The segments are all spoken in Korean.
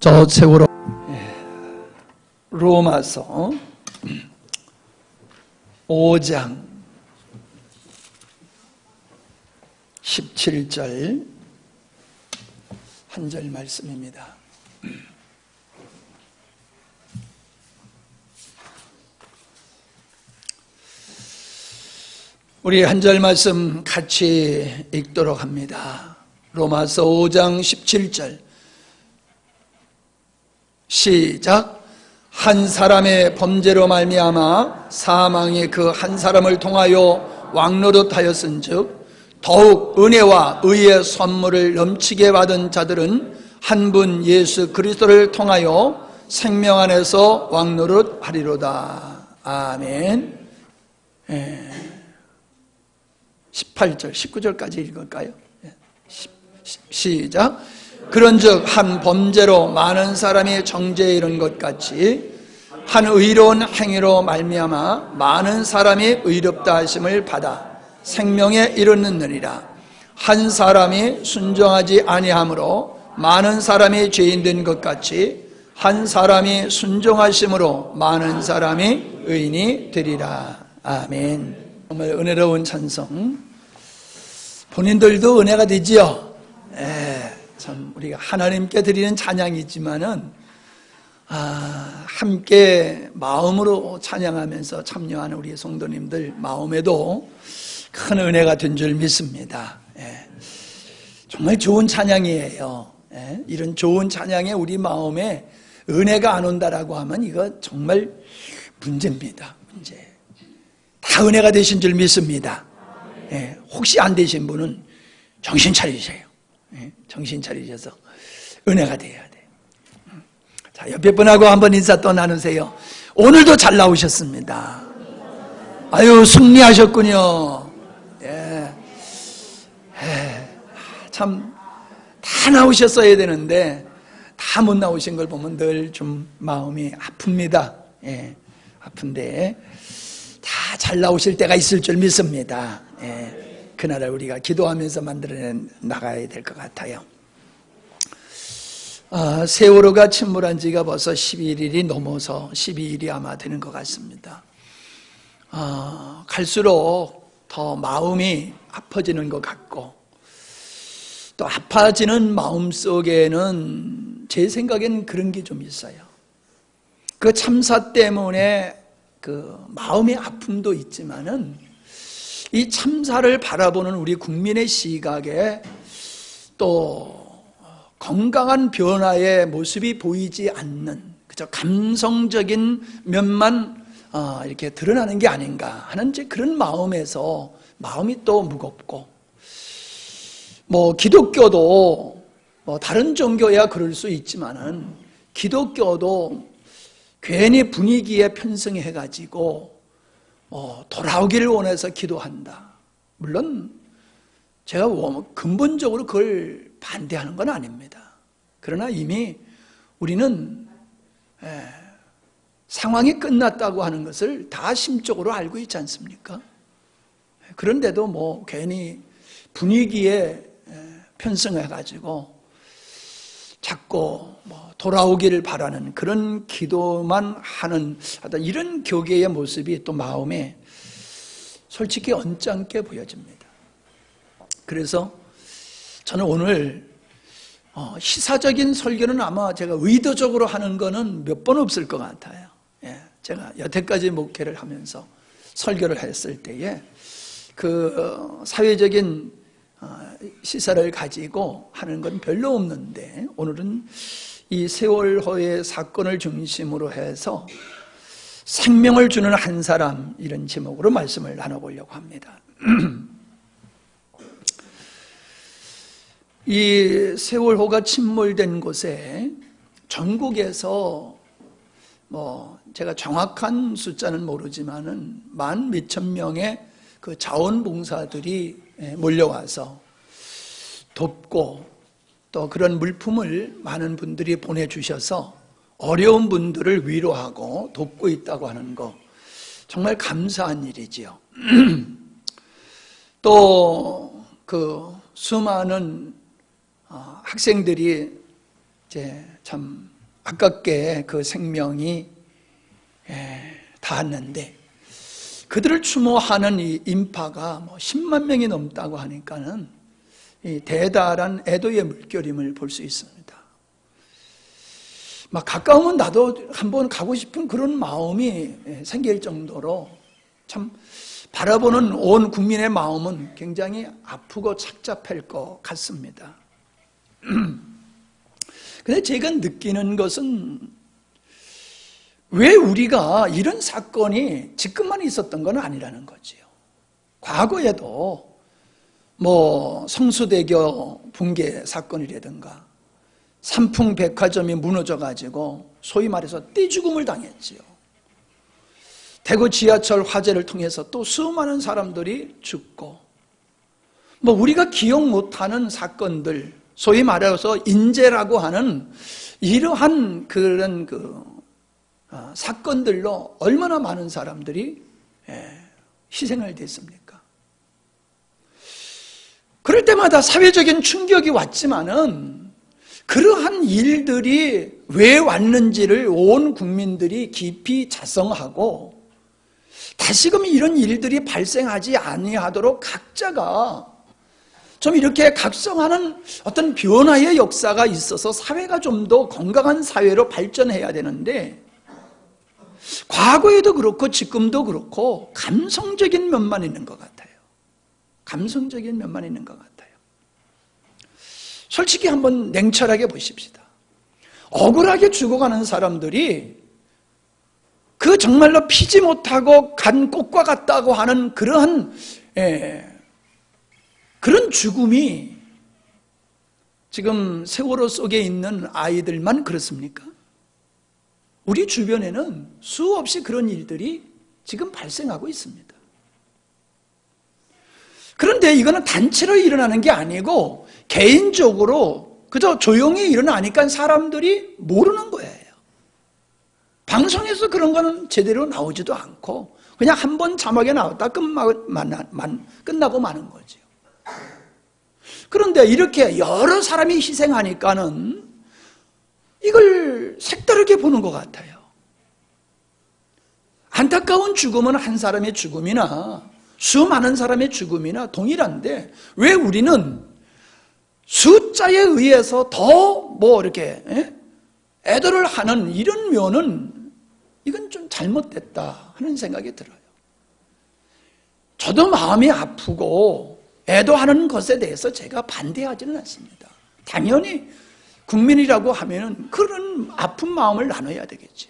저 세월호 로마서 5장 17절 한 절 말씀입니다. 우리 한 절 말씀 같이 읽도록 합니다. 로마서 5장 17절 시작. 한 사람의 범죄로 말미암아 사망이 그 한 사람을 통하여 왕노릇하였은즉 더욱 은혜와 의의 선물을 넘치게 받은 자들은 한 분 예수 그리스도를 통하여 생명 안에서 왕노릇하리로다. 아멘. 18절 19절까지 읽을까요? 시작. 그런즉 한 범죄로 많은 사람이 정죄에 이른 것 같이 한 의로운 행위로 말미암아 많은 사람이 의롭다 하심을 받아 생명에 이르느니라. 한 사람이 순종하지 아니함으로 많은 사람이 죄인 된 것 같이 한 사람이 순종하심으로 많은 사람이 의인이 되리라. 아멘. 정말 은혜로운 찬송. 본인들도 은혜가 되지요? 참 우리가 하나님께 드리는 찬양이지만은 함께 마음으로 찬양하면서 참여하는 우리 성도님들 마음에도 큰 은혜가 된 줄 믿습니다. 정말 좋은 찬양이에요. 이런 좋은 찬양에 우리 마음에 은혜가 안 온다라고 하면 이거 정말 문제입니다. 문제. 다 은혜가 되신 줄 믿습니다. 혹시 안 되신 분은 정신 차리세요. 정신 차리셔서 은혜가 돼야 돼요. 자, 옆에 분하고 한번 인사 또 나누세요. 오늘도 잘 나오셨습니다. 아유, 승리하셨군요. 참 다 나오셨어야 되는데 다 못 나오신 걸 보면 늘 좀 마음이 아픕니다. 아픈데 다 잘 나오실 때가 있을 줄 믿습니다. 그날을 우리가 기도하면서 만들어 나가야 될 것 같아요. 세월호가 침몰한 지가 벌써 11일이 넘어서 12일이 아마 되는 것 같습니다. 갈수록 더 마음이 아파지는 것 같고 또 아파지는 마음 속에는 제 생각에는 그런 게 좀 있어요. 그 참사 때문에 그 마음의 아픔도 있지만은 이 참사를 바라보는 우리 국민의 시각에 또 건강한 변화의 모습이 보이지 않는 그저 감성적인 면만 이렇게 드러나는 게 아닌가 하는 이제 그런 마음에서 마음이 또 무겁고 기독교도 다른 종교야 그럴 수 있지만은 기독교도 괜히 분위기에 편승해가지고 돌아오기를 원해서 기도한다. 물론 제가 근본적으로 그걸 반대하는 건 아닙니다. 그러나 이미 우리는 상황이 끝났다고 하는 것을 다 심적으로 알고 있지 않습니까? 그런데도 괜히 분위기에 편승해가지고 자꾸 돌아오기를 바라는 그런 기도만 하는 이런 교계의 모습이 또 마음에 솔직히 언짢게 보여집니다. 그래서 저는 오늘 시사적인 설교는 아마 제가 의도적으로 하는 거는 몇 번 없을 것 같아요. 제가 여태까지 목회를 하면서 설교를 했을 때에 그 사회적인 시사를 가지고 하는 건 별로 없는데 오늘은 이 세월호의 사건을 중심으로 해서 생명을 주는 한 사람 이런 제목으로 말씀을 나눠보려고 합니다. 이 세월호가 침몰된 곳에 전국에서 제가 정확한 숫자는 모르지만은 만 몇천 명의 그 자원봉사들이 몰려와서 돕고 또 그런 물품을 많은 분들이 보내주셔서 어려운 분들을 위로하고 돕고 있다고 하는 거 정말 감사한 일이지요. 또 그 수많은 학생들이 이제 참 아깝게 그 생명이 닿았는데, 그들을 추모하는 이 인파가 10만 명이 넘다고 하니까는 이 대단한 애도의 물결임을 볼 수 있습니다. 막 가까우면 나도 한번 가고 싶은 그런 마음이 생길 정도로 참 바라보는 온 국민의 마음은 굉장히 아프고 착잡할 것 같습니다. 근데 제가 느끼는 것은 왜 우리가 이런 사건이 지금만 있었던 건 아니라는 거지요. 과거에도 성수대교 붕괴 사건이라든가 삼풍백화점이 무너져가지고 소위 말해서 떼죽음을 당했지요. 대구 지하철 화재를 통해서 또 수많은 사람들이 죽고, 우리가 기억 못하는 사건들, 소위 말해서 인재라고 하는 이러한 그런 사건들로 얼마나 많은 사람들이 희생을 됐습니까? 그럴 때마다 사회적인 충격이 왔지만은 그러한 일들이 왜 왔는지를 온 국민들이 깊이 자성하고 다시금 이런 일들이 발생하지 아니하도록 각자가 좀 이렇게 각성하는 어떤 변화의 역사가 있어서 사회가 좀 더 건강한 사회로 발전해야 되는데, 과거에도 그렇고 지금도 그렇고 감성적인 면만 있는 것 같아요. 감성적인 면만 있는 것 같아요. 솔직히 한번 냉철하게 보십시다. 억울하게 죽어가는 사람들이 그 정말로 피지 못하고 간 꽃과 같다고 하는 그런 죽음이 지금 세월호 속에 있는 아이들만 그렇습니까? 우리 주변에는 수없이 그런 일들이 지금 발생하고 있습니다. 그런데 이거는 단체로 일어나는 게 아니고 개인적으로 그저 조용히 일어나니까 사람들이 모르는 거예요. 방송에서 그런 거는 제대로 나오지도 않고 그냥 한 번 자막에 나왔다 끝나고 마는 거죠. 그런데 이렇게 여러 사람이 희생하니까는 이걸 색다르게 보는 것 같아요. 안타까운 죽음은 한 사람의 죽음이나 수많은 사람의 죽음이나 동일한데 왜 우리는 숫자에 의해서 더 이렇게 애도를 하는 이런 면은 이건 좀 잘못됐다 하는 생각이 들어요. 저도 마음이 아프고 애도하는 것에 대해서 제가 반대하지는 않습니다. 당연히 국민이라고 하면은 그런 아픈 마음을 나눠야 되겠죠.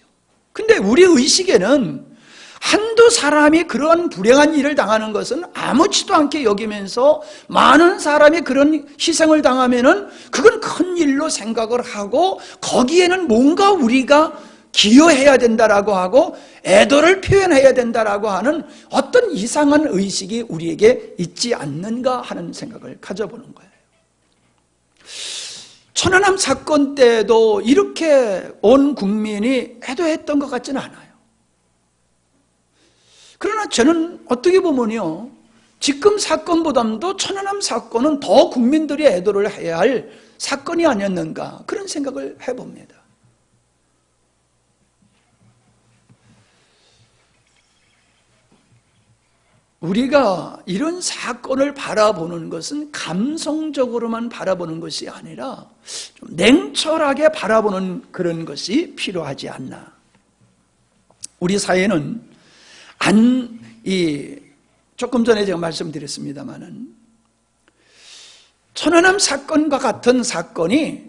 근데 우리 의식에는 한두 사람이 그러한 불행한 일을 당하는 것은 아무렇지도 않게 여기면서 많은 사람이 그런 희생을 당하면은 그건 큰 일로 생각을 하고 거기에는 뭔가 우리가 기여해야 된다라고 하고 애도를 표현해야 된다라고 하는 어떤 이상한 의식이 우리에게 있지 않는가 하는 생각을 가져보는 거예요. 천안함 사건 때도 이렇게 온 국민이 애도했던 것 같지는 않아요. 그러나 저는 어떻게 보면요, 지금 사건보다도 천안함 사건은 더 국민들이 애도를 해야 할 사건이 아니었는가 그런 생각을 해봅니다. 우리가 이런 사건을 바라보는 것은 감성적으로만 바라보는 것이 아니라 좀 냉철하게 바라보는 그런 것이 필요하지 않나. 우리 사회는 조금 전에 제가 말씀드렸습니다마는 천안함 사건과 같은 사건이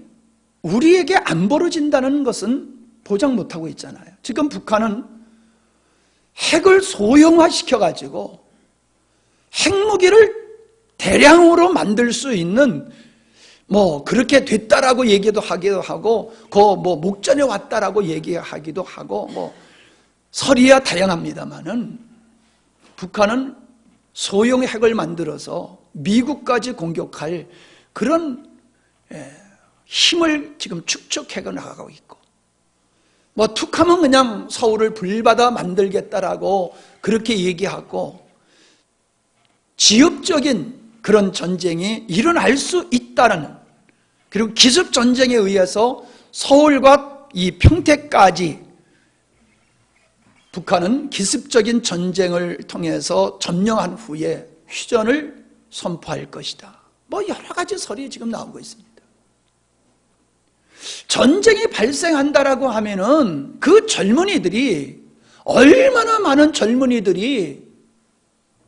우리에게 안 벌어진다는 것은 보장 못하고 있잖아요. 지금 북한은 핵을 소형화시켜가지고 핵무기를 대량으로 만들 수 있는 그렇게 됐다라고 얘기도 하기도 하고 목전에 왔다라고 얘기하기도 하고 설이야 다양합니다만은 북한은 소형 핵을 만들어서 미국까지 공격할 그런 힘을 지금 축적해 나가고 있고 툭하면 그냥 서울을 불받아 만들겠다라고 그렇게 얘기하고 지역적인 그런 전쟁이 일어날 수 있다는, 그리고 기습 전쟁에 의해서 서울과 이 평택까지 북한은 기습적인 전쟁을 통해서 점령한 후에 휴전을 선포할 것이다. 뭐 여러 가지 설이 지금 나오고 있습니다. 전쟁이 발생한다라고 하면은 그 젊은이들이, 얼마나 많은 젊은이들이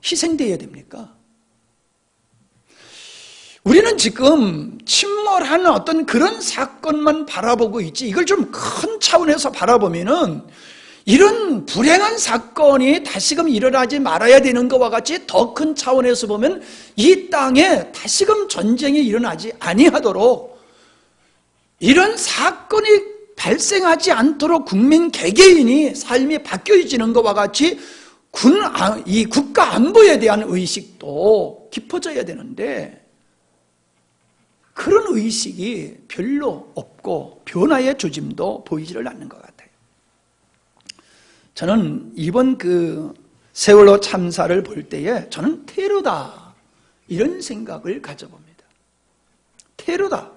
희생되어야 됩니까? 우리는 지금 침몰한 어떤 그런 사건만 바라보고 있지, 이걸 좀 큰 차원에서 바라보면은 이런 불행한 사건이 다시금 일어나지 말아야 되는 것과 같이 더 큰 차원에서 보면 이 땅에 다시금 전쟁이 일어나지 아니하도록, 이런 사건이 발생하지 않도록 국민 개개인이 삶이 바뀌어지는 것과 같이 이 국가 안보에 대한 의식도 깊어져야 되는데, 그런 의식이 별로 없고 변화의 조짐도 보이지를 않는 것 같아요. 저는 이번 그 세월호 참사를 볼 때에 저는 테러다, 이런 생각을 가져봅니다. 테러다.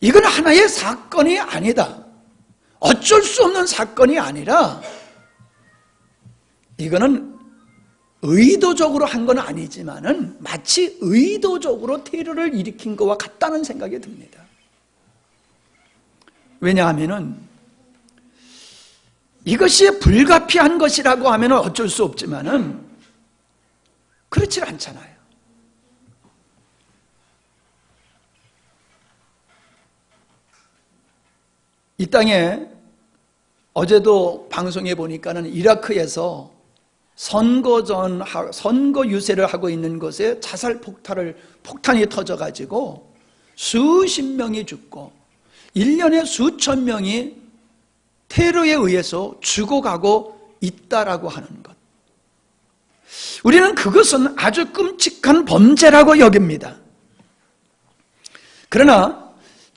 이건 하나의 사건이 아니다. 어쩔 수 없는 사건이 아니라, 이거는 의도적으로 한 건 아니지만은 마치 의도적으로 테러를 일으킨 것과 같다는 생각이 듭니다. 왜냐하면은 이것이 불가피한 것이라고 하면 어쩔 수 없지만은 그렇지 않잖아요. 이 땅에 어제도 방송에 보니까는 이라크에서 선거 유세를 하고 있는 곳에 자살 폭탄이 터져가지고 수십 명이 죽고 1년에 수천 명이 테러에 의해서 죽어가고 있다라고 하는 것. 우리는 그것은 아주 끔찍한 범죄라고 여깁니다. 그러나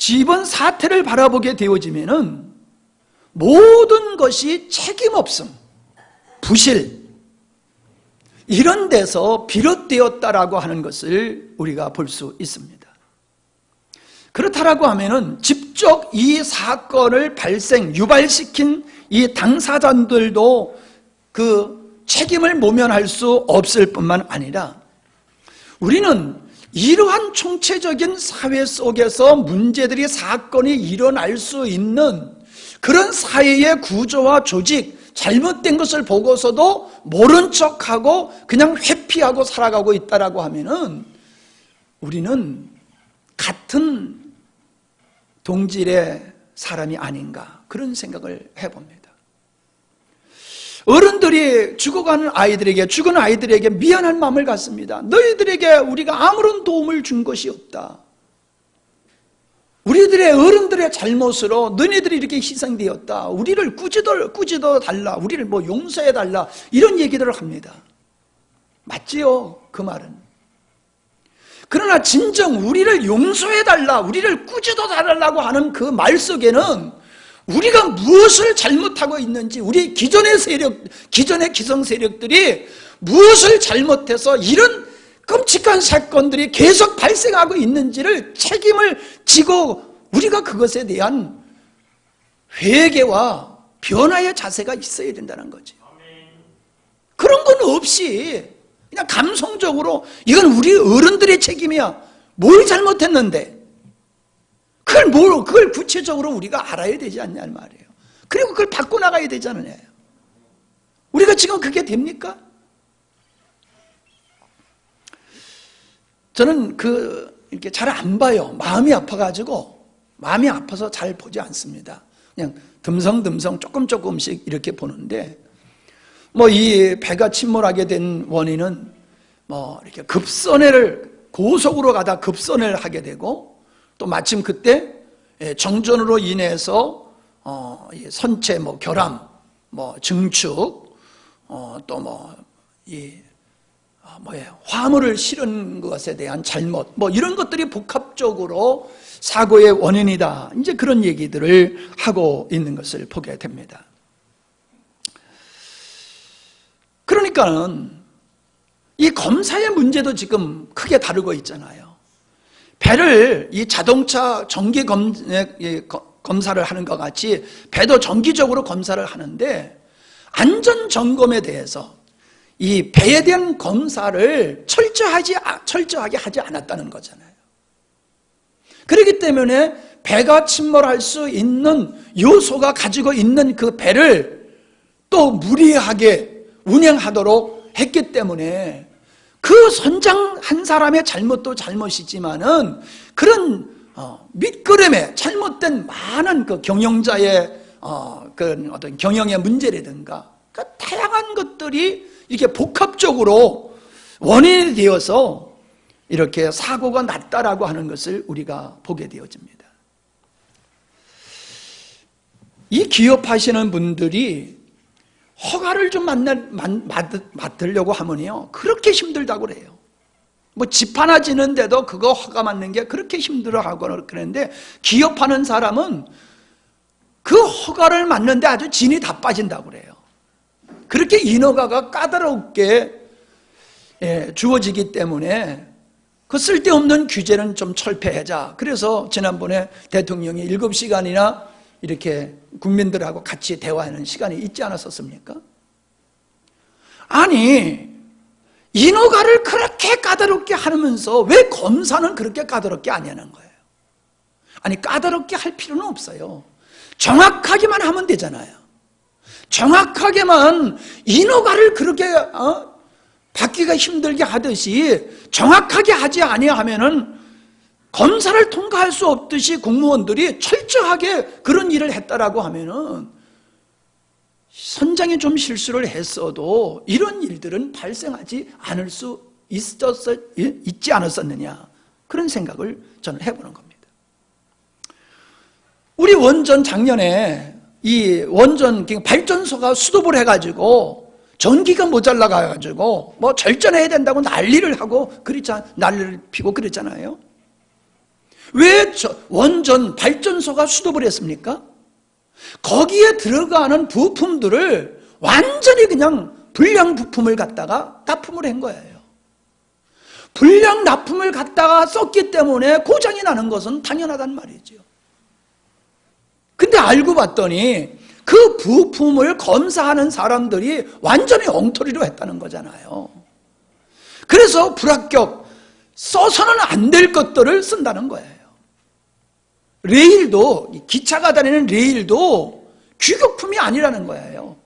이번 사태를 바라보게 되어지면은 모든 것이 책임 없음, 부실, 이런 데서 비롯되었다라고 하는 것을 우리가 볼 수 있습니다. 그렇다라고 하면은 직접 이 사건을 유발시킨 이 당사자들도 그 책임을 모면할 수 없을 뿐만 아니라, 우리는 이러한 총체적인 사회 속에서 문제들이, 사건이 일어날 수 있는 그런 사회의 구조와 조직, 잘못된 것을 보고서도 모른 척하고 그냥 회피하고 살아가고 있다라고 하면은 우리는 같은 동질의 사람이 아닌가, 그런 생각을 해봅니다. 어른들이 죽은 아이들에게 미안한 마음을 갖습니다. 너희들에게 우리가 아무런 도움을 준 것이 없다. 우리들의 어른들의 잘못으로 너희들이 이렇게 희생되었다. 우리를 꾸짖어 달라. 우리를 용서해 달라. 이런 얘기들을 합니다. 맞지요? 그 말은. 그러나 진정 우리를 용서해 달라, 우리를 꾸짖어 달라고 하는 그 말 속에는 우리가 무엇을 잘못하고 있는지, 우리 기존의 기성 세력들이 무엇을 잘못해서 이런 끔찍한 사건들이 계속 발생하고 있는지를 책임을 지고 우리가 그것에 대한 회개와 변화의 자세가 있어야 된다는 거죠. 그런 건 없이 그냥 감성적으로 이건 우리 어른들의 책임이야, 뭘 잘못했는데 그걸 구체적으로 우리가 알아야 되지 않냐는 말이에요. 그리고 그걸 바꿔나가야 되잖아요. 우리가 지금 그게 됩니까? 저는 이렇게 잘 안 봐요. 마음이 아파서 잘 보지 않습니다. 그냥 듬성듬성 조금씩 이렇게 보는데, 이 배가 침몰하게 된 원인은 이렇게 고속으로 가다 급선회를 하게 되고, 또 마침 그때 정전으로 인해서 선체 결함, 증축, 또 화물을 실은 것에 대한 잘못, 이런 것들이 복합적으로 사고의 원인이다, 이제 그런 얘기들을 하고 있는 것을 보게 됩니다. 그러니까는 이 검사의 문제도 지금 크게 다루고 있잖아요. 배를 이 자동차 검사를 하는 것 같이 배도 정기적으로 검사를 하는데 안전점검에 대해서 이 배에 대한 검사를 철저하게 하지 않았다는 거잖아요. 그렇기 때문에 배가 침몰할 수 있는 요소가 가지고 있는 그 배를 또 무리하게 운행하도록 했기 때문에 그 선장 한 사람의 잘못도 잘못이지만은 그런 밑그림에 잘못된 많은 그 경영자의 그 어떤 경영의 문제라든가 그 다양한 것들이 이렇게 복합적으로 원인이 되어서 이렇게 사고가 났다라고 하는 것을 우리가 보게 되어집니다. 이 기업하시는 분들이 허가를 좀 맡으려고 하면요 그렇게 힘들다고 그래요. 뭐 집 하나 지는데도 그거 허가 맡는 게 그렇게 힘들어하고 그러는데 기업하는 사람은 그 허가를 맡는데 아주 진이 다 빠진다고 그래요. 그렇게 인허가가 까다롭게 주어지기 때문에 그 쓸데없는 규제는 좀 철폐하자. 그래서 지난번에 대통령이 7시간이나 이렇게 국민들하고 같이 대화하는 시간이 있지 않았었습니까? 아니 인허가를 그렇게 까다롭게 하면서 왜 검사는 그렇게 까다롭게 안 하는 거예요? 아니 까다롭게 할 필요는 없어요. 정확하게만 하면 되잖아요. 정확하게만 인허가를 그렇게 받기가 힘들게 하듯이 정확하게 하지 아니하면은 검사를 통과할 수 없듯이 공무원들이 철저하게 그런 일을 했다라고 하면은 선장이 좀 실수를 했어도 이런 일들은 발생하지 않을 수 있지 않았었느냐 그런 생각을 저는 해보는 겁니다. 우리 원전 작년에 이 원전 발전소가 수도를 해가지고 전기가 모자라 가지고 뭐 절전해야 된다고 난리를 하고 난리를 피고 그랬잖아요. 왜 원전 발전소가 수도를 했습니까? 거기에 들어가는 부품들을 완전히 그냥 불량 부품을 갖다가 납품을 한 거예요. 불량 납품을 갖다가 썼기 때문에 고장이 나는 것은 당연하단 말이죠. 근데 알고 봤더니 그 부품을 검사하는 사람들이 완전히 엉터리로 했다는 거잖아요. 그래서 불합격, 써서는 안 될 것들을 쓴다는 거예요. 레일도, 기차가 다니는 레일도 규격품이 아니라는 거예요.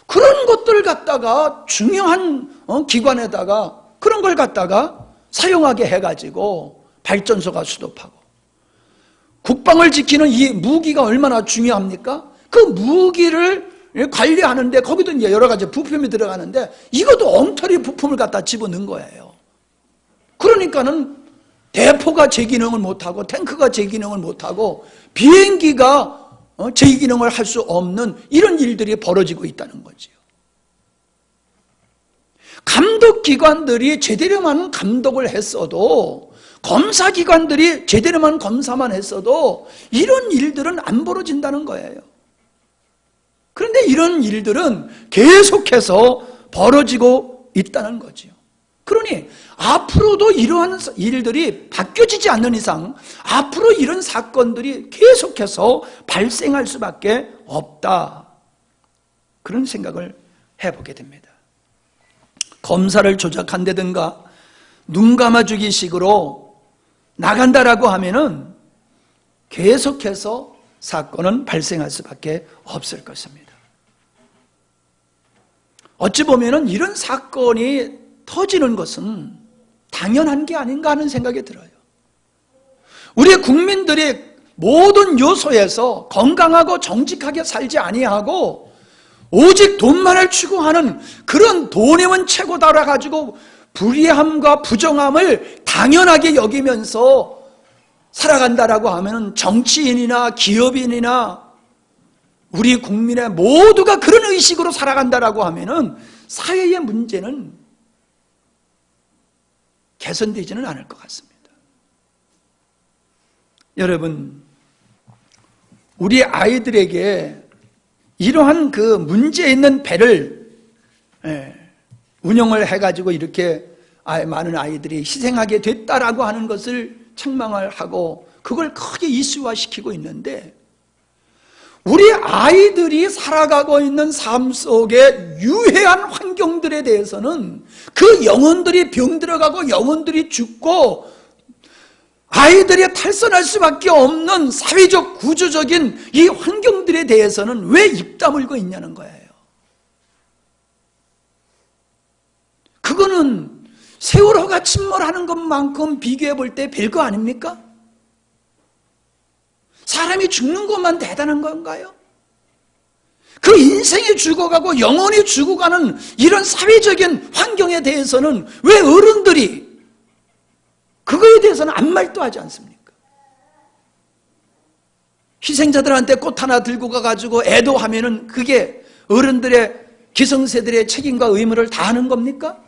그런 것들을 갖다가 중요한 기관에다가 그런 걸 갖다가 사용하게 해가지고 발전소가 수도하고 국방을 지키는 이 무기가 얼마나 중요합니까? 그 무기를 관리하는데 거기도 이제 여러 가지 부품이 들어가는데 이것도 엉터리 부품을 갖다 집어넣은 거예요. 그러니까는 대포가 제 기능을 못하고 탱크가 제 기능을 못하고 비행기가 제 기능을 할 수 없는 이런 일들이 벌어지고 있다는 거죠. 감독기관들이 제대로만 감독을 했어도 검사기관들이 제대로만 검사만 했어도 이런 일들은 안 벌어진다는 거예요. 그런데 이런 일들은 계속해서 벌어지고 있다는 거죠. 그러니 앞으로도 이러한 일들이 바뀌어지지 않는 이상 앞으로 이런 사건들이 계속해서 발생할 수밖에 없다. 그런 생각을 해보게 됩니다. 검사를 조작한다든가 눈 감아주기 식으로 나간다라고 하면은 계속해서 사건은 발생할 수밖에 없을 것입니다. 어찌 보면은 이런 사건이 터지는 것은 당연한 게 아닌가 하는 생각이 들어요. 우리 국민들이 모든 요소에서 건강하고 정직하게 살지 아니하고 오직 돈만을 추구하는 그런 돈이면 최고다라 가지고 불의함과 부정함을 당연하게 여기면서 살아간다라고 하면 정치인이나 기업인이나 우리 국민의 모두가 그런 의식으로 살아간다라고 하면은 사회의 문제는 개선되지는 않을 것 같습니다. 여러분, 우리 아이들에게 이러한 그 문제 있는 배를 운영을 해가지고 이렇게 많은 아이들이 희생하게 됐다라고 하는 것을 책망을 하고 그걸 크게 이슈화시키고 있는데, 우리 아이들이 살아가고 있는 삶 속에 유해한 환경들에 대해서는 그 영혼들이 병들어가고 영혼들이 죽고 아이들이 탈선할 수밖에 없는 사회적 구조적인 이 환경들에 대해서는 왜 입 다물고 있냐는 거예요. 그거는 세월호가 침몰하는 것만큼 비교해 볼 때 별거 아닙니까? 사람이 죽는 것만 대단한 건가요? 그 인생이 죽어가고 영혼이 죽어가는 이런 사회적인 환경에 대해서는 왜 어른들이 그거에 대해서는 아무 말도 하지 않습니까? 희생자들한테 꽃 하나 들고 가가지고 애도하면은 그게 어른들의 기성세들의 책임과 의무를 다하는 겁니까?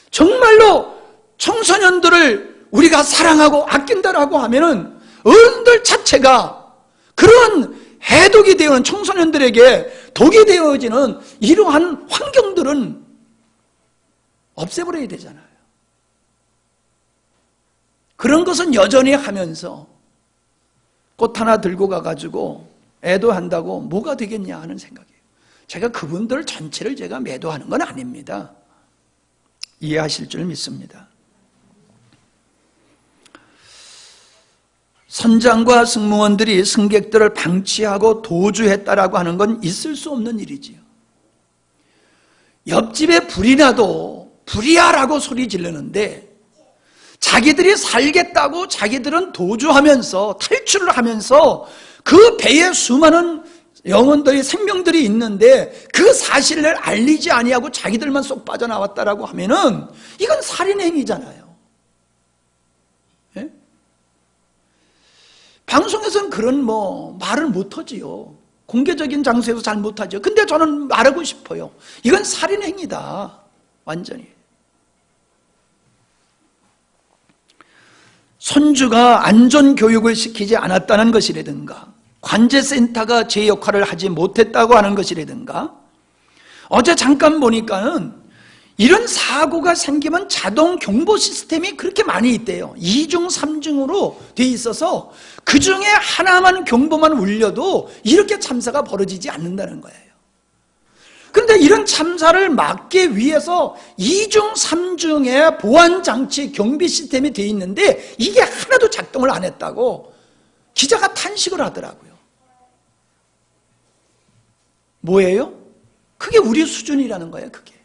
정말로 청소년들을 우리가 사랑하고 아낀다라고 하면은 어른들 자체가 그런 해독이 되어는 청소년들에게 독이 되어지는 이러한 환경들은 없애버려야 되잖아요. 그런 것은 여전히 하면서 꽃 하나 들고 가가지고 애도한다고 뭐가 되겠냐 하는 생각이에요. 제가 그분들 전체를 제가 매도하는 건 아닙니다. 이해하실 줄 믿습니다. 선장과 승무원들이 승객들을 방치하고 도주했다라고 하는 건 있을 수 없는 일이지요. 옆집에 불이 나도 불이야라고 소리 지르는데 자기들이 살겠다고 자기들은 도주하면서 탈출을 하면서 그 배에 수많은 영혼들이 생명들이 있는데 그 사실을 알리지 아니하고 자기들만 쏙 빠져나왔다라고 하면은 이건 살인행위잖아요. 예? 방송에서는 그런 말을 못하지요. 공개적인 장소에서 잘 못하죠. 근데 저는 말하고 싶어요. 이건 살인행위다. 완전히. 손주가 안전교육을 시키지 않았다는 것이라든가 관제센터가 제 역할을 하지 못했다고 하는 것이라든가 어제 잠깐 보니까는 이런 사고가 생기면 자동 경보 시스템이 그렇게 많이 있대요. 2중, 3중으로 돼 있어서 그 중에 하나만 경보만 울려도 이렇게 참사가 벌어지지 않는다는 거예요. 그런데 이런 참사를 막기 위해서 2중, 3중의 보안장치, 경비 시스템이 돼 있는데 이게 하나도 작동을 안 했다고 기자가 탄식을 하더라고요. 뭐예요? 그게 우리 수준이라는 거예요, 그게.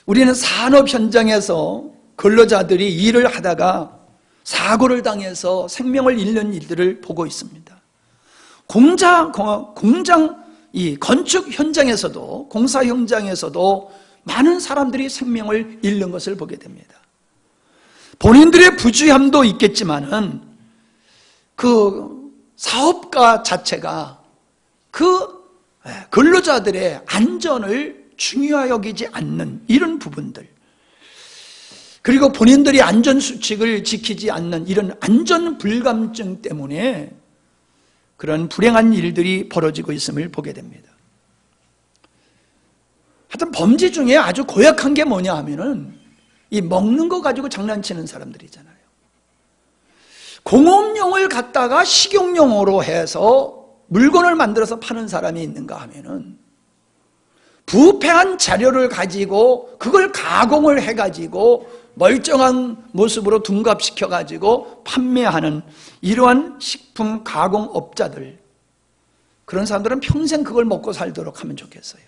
우리는 산업 현장에서 근로자들이 일을 하다가 사고를 당해서 생명을 잃는 일들을 보고 있습니다. 공장, 이 건축 현장에서도, 공사 현장에서도 많은 사람들이 생명을 잃는 것을 보게 됩니다. 본인들의 부주함도 있겠지만은 그 사업가 자체가 그 근로자들의 안전을 중요하게 여기지 않는 이런 부분들, 그리고 본인들이 안전수칙을 지키지 않는 이런 안전불감증 때문에 그런 불행한 일들이 벌어지고 있음을 보게 됩니다. 하여튼 범죄 중에 아주 고약한 게 뭐냐 하면은 이 먹는 거 가지고 장난치는 사람들이잖아요. 공업용을 갖다가 식용용으로 해서 물건을 만들어서 파는 사람이 있는가 하면은 부패한 자료를 가지고 그걸 가공을 해가지고 멀쩡한 모습으로 둔갑시켜가지고 판매하는 이러한 식품 가공업자들, 그런 사람들은 평생 그걸 먹고 살도록 하면 좋겠어요.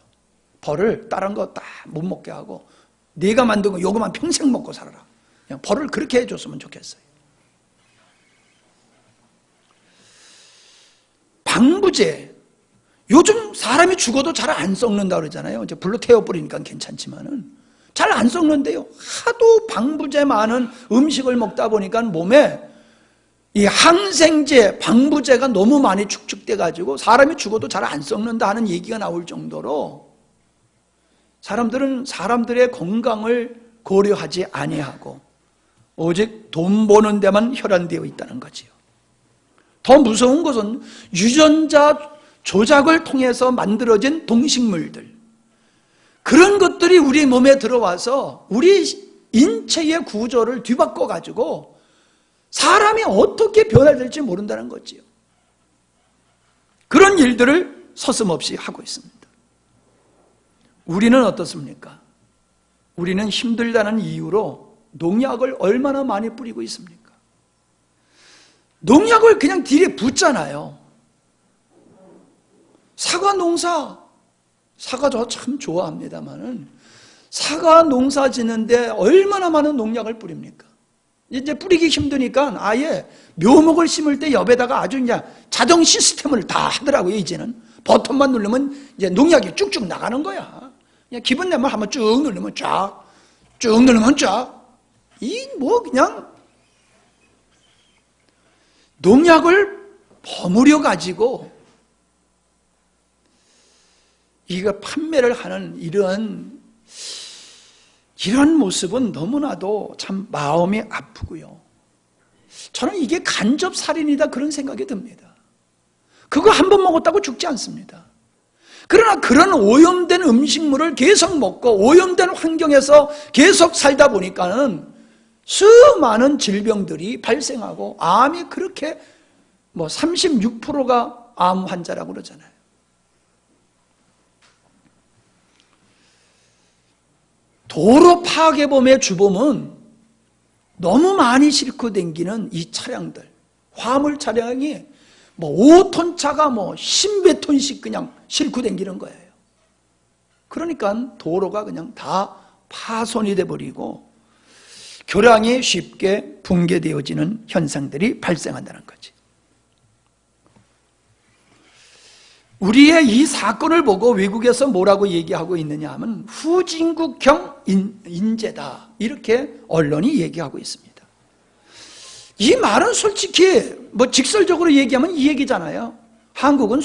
벌을 다른 거 다 못 먹게 하고 네가 만든 거 요거만 평생 먹고 살아라. 그냥 벌을 그렇게 해줬으면 좋겠어요. 방부제, 요즘 사람이 죽어도 잘 안 썩는다 그러잖아요. 이제 불로 태워버리니까 괜찮지만은 잘 안 썩는데요. 하도 방부제 많은 음식을 먹다 보니까 몸에 이 항생제, 방부제가 너무 많이 축적돼 가지고 사람이 죽어도 잘 안 썩는다 하는 얘기가 나올 정도로 사람들은 사람들의 건강을 고려하지 아니하고 오직 돈 버는 데만 혈안되어 있다는 거지요. 더 무서운 것은 유전자 조작을 통해서 만들어진 동식물들, 그런 것들이 우리 몸에 들어와서 우리 인체의 구조를 뒤바꿔 가지고 사람이 어떻게 변화될지 모른다는 거지요. 그런 일들을 서슴없이 하고 있습니다. 우리는 어떻습니까? 우리는 힘들다는 이유로 농약을 얼마나 많이 뿌리고 있습니까? 농약을 그냥 딜에 붓잖아요. 사과 농사, 사과 저 참 좋아합니다만은 사과 농사 짓는데 얼마나 많은 농약을 뿌립니까? 이제 뿌리기 힘드니까 아예 묘목을 심을 때 옆에다가 아주 그냥 자동 시스템을 다 하더라고요. 이제는 버튼만 누르면 이제 농약이 쭉쭉 나가는 거야. 그냥 기분 내면 한번 쭉 누르면 쫙, 쭉 누르면 쫙. 이 뭐 그냥 농약을 버무려 가지고 이거 판매를 하는 이런 모습은 너무나도 참 마음이 아프고요. 저는 이게 간접살인이다 그런 생각이 듭니다. 그거 한 번 먹었다고 죽지 않습니다. 그러나 그런 오염된 음식물을 계속 먹고 오염된 환경에서 계속 살다 보니까는 수많은 질병들이 발생하고 암이 그렇게 36%가 암 환자라고 그러잖아요. 도로 파괴범의 주범은 너무 많이 싣고 다니는 이 차량들, 화물 차량이 5톤 차가 10몇 톤씩 그냥 싣고 다니는 거예요. 그러니까 도로가 그냥 다 파손이 돼버리고 교량이 쉽게 붕괴되어지는 현상들이 발생한다는 거지. 우리의 이 사건을 보고 외국에서 뭐라고 얘기하고 있느냐 하면 후진국형 인재다 이렇게 언론이 얘기하고 있습니다. 이 말은 솔직히 직설적으로 얘기하면 이 얘기잖아요. 한국은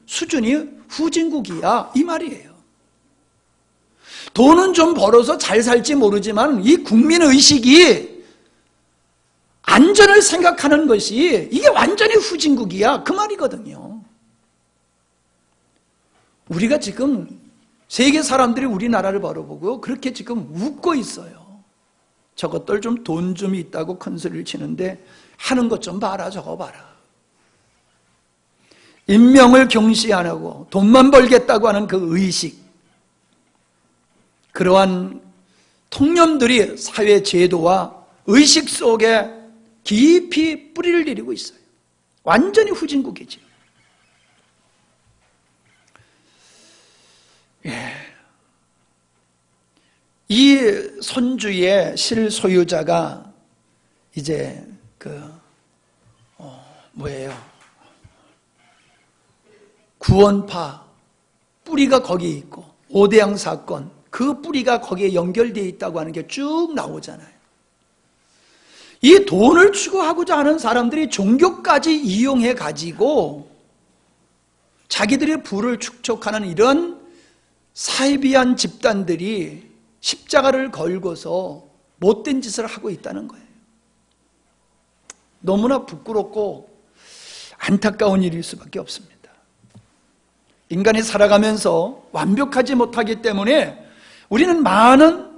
수준이 후진국이야 이 말이에요. 돈은 좀 벌어서 잘 살지 모르지만 이 국민의식이 안전을 생각하는 것이 이게 완전히 후진국이야 그 말이거든요. 우리가 지금 세계 사람들이 우리나라를 바라보고 그렇게 지금 웃고 있어요. 저것들 좀 돈 좀 있다고 큰 소리를 치는데 하는 것 좀 봐라 저거 봐라. 인명을 경시 안 하고 돈만 벌겠다고 하는 그 의식, 그러한 통념들이 사회 제도와 의식 속에 깊이 뿌리를 내리고 있어요. 완전히 후진국이죠. 이 손주의 실소유자가 이제 구원파 뿌리가 거기에 있고 오대양 사건 그 뿌리가 거기에 연결되어 있다고 하는 게 쭉 나오잖아요. 이 돈을 추구하고자 하는 사람들이 종교까지 이용해 가지고 자기들의 부를 축적하는 이런 사이비한 집단들이 십자가를 걸고서 못된 짓을 하고 있다는 거예요. 너무나 부끄럽고 안타까운 일일 수밖에 없습니다. 인간이 살아가면서 완벽하지 못하기 때문에 우리는 많은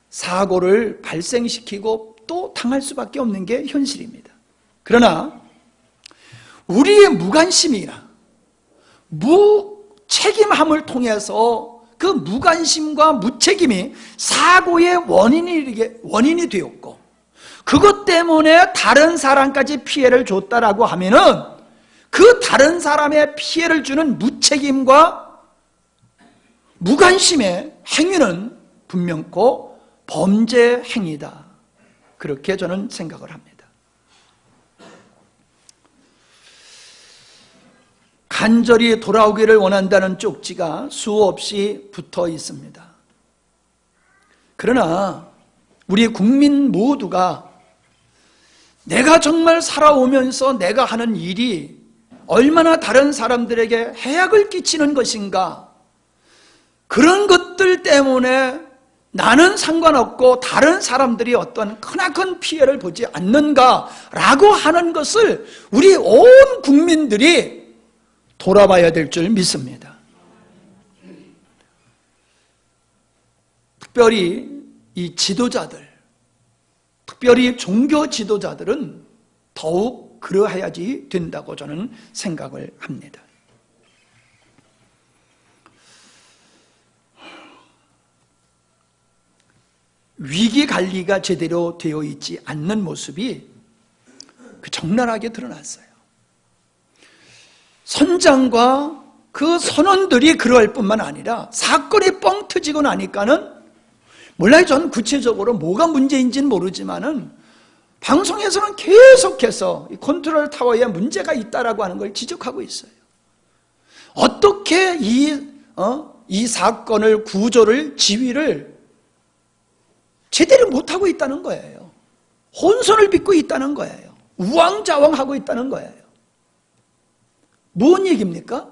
사고를 발생시키고 또 당할 수밖에 없는 게 현실입니다. 그러나 우리의 무관심이나 무책임함을 통해서 그 무관심과 무책임이 사고의 원인이 되었고 그것 때문에 다른 사람까지 피해를 줬다라고 하면은 그 다른 사람의 피해를 주는 무책임과 무관심의 행위는 분명코 범죄 행위다. 그렇게 저는 생각을 합니다. 간절히 돌아오기를 원한다는 쪽지가 수없이 붙어 있습니다. 그러나 우리 국민 모두가 내가 정말 살아오면서 내가 하는 일이 얼마나 다른 사람들에게 해악을 끼치는 것인가, 그런 것들 때문에 나는 상관없고 다른 사람들이 어떤 크나큰 피해를 보지 않는가라고 하는 것을 우리 온 국민들이 돌아봐야 될 줄 믿습니다. 특별히 이 지도자들, 특별히 종교 지도자들은 더욱 그러해야지 된다고 저는 생각을 합니다. 위기 관리가 제대로 되어 있지 않는 모습이 적나라하게 드러났어요. 선장과 그 선원들이 그럴 뿐만 아니라 사건이 뻥 터지고 나니까는, 몰라요, 전 구체적으로 뭐가 문제인지는 모르지만은 방송에서는 계속해서 컨트롤 타워에 문제가 있다라고 하는 걸 지적하고 있어요. 어떻게 이 사건을, 구조를, 지휘를 제대로 못하고 있다는 거예요. 혼선을 빚고 있다는 거예요. 우왕좌왕하고 있다는 거예요. 뭔 얘기입니까?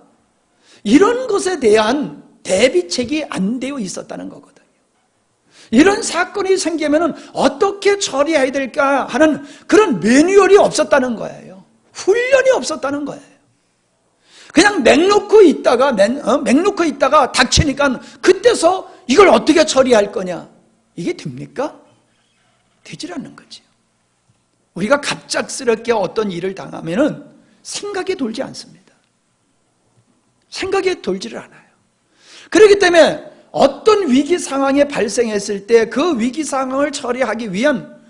이런 것에 대한 대비책이 안 되어 있었다는 거거든요. 이런 사건이 생기면 어떻게 처리해야 될까 하는 그런 매뉴얼이 없었다는 거예요. 훈련이 없었다는 거예요. 그냥 맹놓고 있다가 닥치니까 그때서 이걸 어떻게 처리할 거냐, 이게 됩니까? 되질 않는 거죠. 우리가 갑작스럽게 어떤 일을 당하면은 생각이 돌지 않습니다. 생각이 돌지를 않아요. 그렇기 때문에 어떤 위기 상황이 발생했을 때 그 위기 상황을 처리하기 위한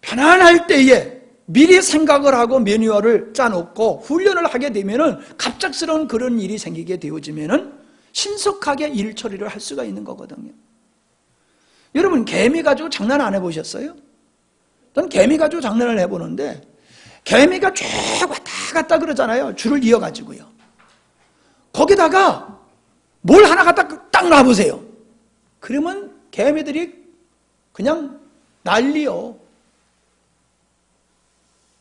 편안할 때에 미리 생각을 하고 매뉴얼을 짜놓고 훈련을 하게 되면은 갑작스러운 그런 일이 생기게 되어지면은 신속하게 일 처리를 할 수가 있는 거거든요. 여러분, 개미 가지고 장난 안 해보셨어요? 전 개미 가지고 장난을 해보는데, 개미가 쭉 왔다 갔다 그러잖아요. 줄을 이어가지고요. 거기다가 뭘 하나 갖다 딱 놔보세요. 그러면 개미들이 그냥 난리요.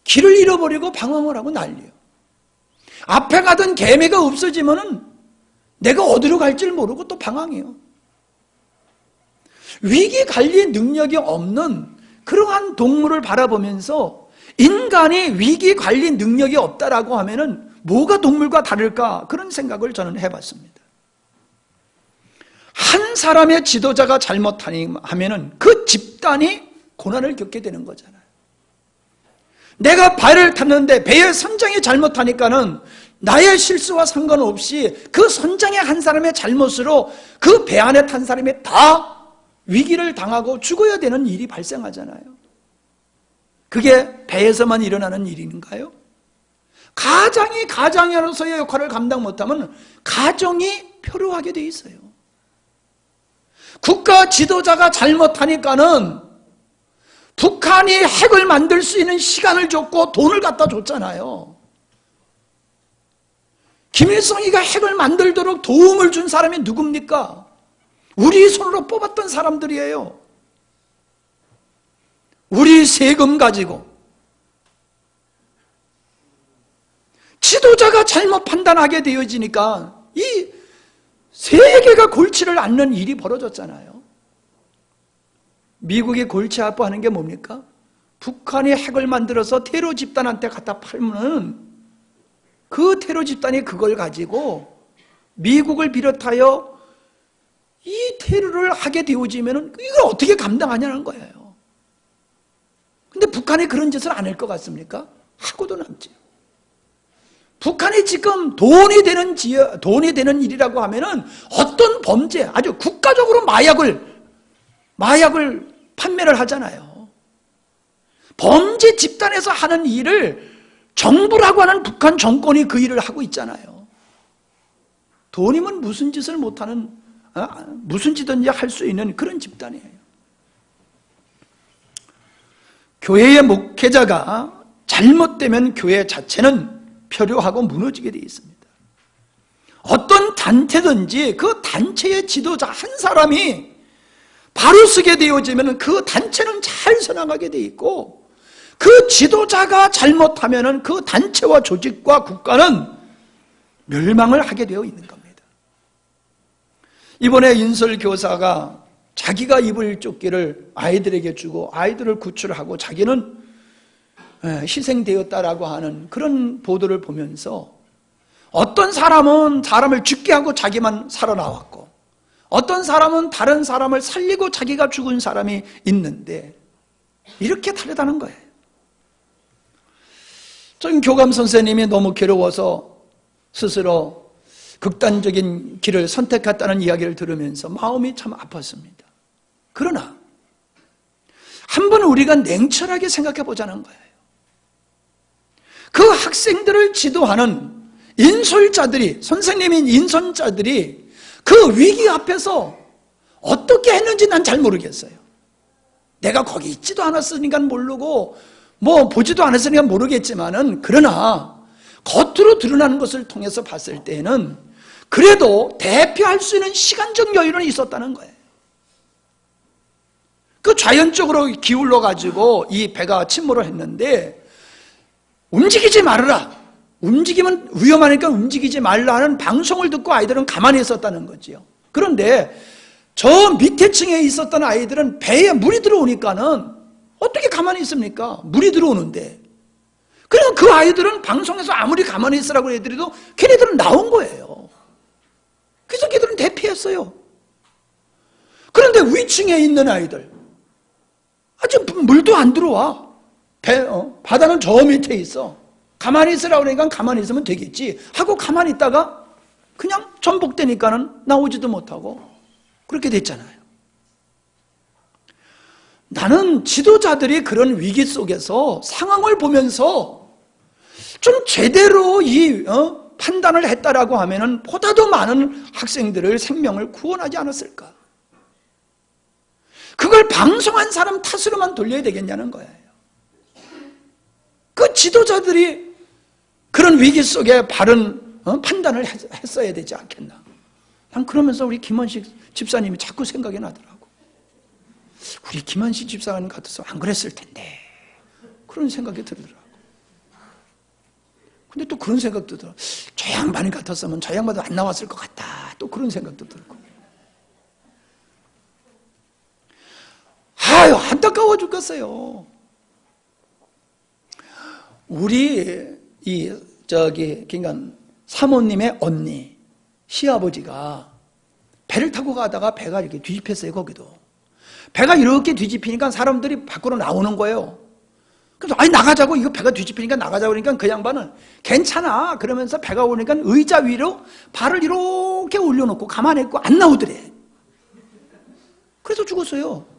길을 잃어버리고 방황을 하고 난리요. 앞에 가던 개미가 없어지면은 내가 어디로 갈지를 모르고 또 방황해요. 위기 관리 능력이 없는 그러한 동물을 바라보면서 인간이 위기 관리 능력이 없다라고 하면은 뭐가 동물과 다를까, 그런 생각을 저는 해봤습니다. 한 사람의 지도자가 잘못하면은 그 집단이 고난을 겪게 되는 거잖아요. 내가 배를 탔는데 배의 선장이 잘못하니까는 나의 실수와 상관없이 그 선장의 한 사람의 잘못으로 그 배 안에 탄 사람이 다 위기를 당하고 죽어야 되는 일이 발생하잖아요. 그게 배에서만 일어나는 일인가요? 가장이 가장으로서의 역할을 감당 못하면 가정이 표류하게 돼 있어요. 국가 지도자가 잘못하니까는 북한이 핵을 만들 수 있는 시간을 줬고 돈을 갖다 줬잖아요. 김일성이가 핵을 만들도록 도움을 준 사람이 누굽니까? 우리 손으로 뽑았던 사람들이에요. 우리 세금 가지고. 지도자가 잘못 판단하게 되어지니까 이 세계가 골치를 앓는 일이 벌어졌잖아요. 미국이 골치 아파하는 게 뭡니까? 북한이 핵을 만들어서 테러 집단한테 갖다 팔면은 그 테러 집단이 그걸 가지고 미국을 비롯하여 이 테러를 하게 되어지면은 이걸 어떻게 감당하냐는 거예요. 근데 북한이 그런 짓을 안 할 것 같습니까? 하고도 남지. 북한이 지금 돈이 되는 일이라고 하면은 어떤 범죄, 아주 국가적으로 마약을 판매를 하잖아요. 범죄 집단에서 하는 일을 정부라고 하는 북한 정권이 그 일을 하고 있잖아요. 돈이면 무슨 짓을 못하는, 무슨 짓든지 할 수 있는 그런 집단이에요. 교회의 목회자가 잘못되면 교회 자체는 표류하고 무너지게 되어 있습니다. 어떤 단체든지 그 단체의 지도자 한 사람이 바로 서게 되어지면 그 단체는 잘 서나가게 되어 있고, 그 지도자가 잘못하면 그 단체와 조직과 국가는 멸망을 하게 되어 있는 겁니다. 이번에 윤설 교사가 자기가 입을 조끼를 아이들에게 주고 아이들을 구출하고 자기는 희생되었다라고 하는 그런 보도를 보면서 어떤 사람은 사람을 죽게 하고 자기만 살아나왔고, 어떤 사람은 다른 사람을 살리고 자기가 죽은 사람이 있는데 이렇게 다르다는 거예요. 전 교감 선생님이 너무 괴로워서 스스로 극단적인 길을 선택했다는 이야기를 들으면서 마음이 참 아팠습니다. 그러나 한번 우리가 냉철하게 생각해 보자는 거예요. 그 학생들을 지도하는 인솔자들이, 선생님인 인솔자들이 그 위기 앞에서 어떻게 했는지 난 잘 모르겠어요. 내가 거기 있지도 않았으니까 모르고 뭐 보지도 않았으니까 모르겠지만은, 그러나 겉으로 드러나는 것을 통해서 봤을 때는 그래도 대표할 수 있는 시간적 여유는 있었다는 거예요. 그 자연적으로 기울러 가지고 이 배가 침몰을 했는데 움직이지 말아라, 움직이면 위험하니까 움직이지 말라는 방송을 듣고 아이들은 가만히 있었다는 거지요. 그런데 저 밑에 층에 있었던 아이들은 배에 물이 들어오니까는 어떻게 가만히 있습니까? 물이 들어오는데. 그래서 그 아이들은 방송에서 아무리 가만히 있으라고 해드려도 걔네들은 나온 거예요. 그래서 걔들은 대피했어요. 그런데 위층에 있는 아이들, 아직 물도 안 들어와. 바다는 저 밑에 있어. 가만히 있으라고 그러니까 가만히 있으면 되겠지 하고 가만히 있다가 그냥 전복되니까는 나오지도 못하고 그렇게 됐잖아요. 나는 지도자들이 그런 위기 속에서 상황을 보면서 좀 제대로 이 판단을 했다라고 하면은 보다도 많은 학생들을 생명을 구원하지 않았을까? 그걸 방송한 사람 탓으로만 돌려야 되겠냐는 거예요. 그 지도자들이 그런 위기 속에 바른 판단을 했어야 되지 않겠나? 난 그러면서 우리 김원식 집사님이 자꾸 생각이 나더라고. 우리 김원식 집사님 같아서 안 그랬을 텐데, 그런 생각이 들더라고. 근데 또 그런 생각도 들어. 저 양반이 같았으면 저 양반도 안 나왔을 것 같다. 또 그런 생각도 들고. 아유, 안타까워 죽겠어요. 우리 그러니까 사모님의 언니, 시아버지가 배를 타고 가다가 배가 이렇게 뒤집혔어요. 거기도 배가 이렇게 뒤집히니까 사람들이 밖으로 나오는 거예요. 그래서 아니 나가자고, 이거 배가 뒤집히니까 나가자고 그러니까 그 양반은 괜찮아 그러면서 배가 오니까 의자 위로 발을 이렇게 올려놓고 가만히 있고 안 나오더래. 그래서 죽었어요.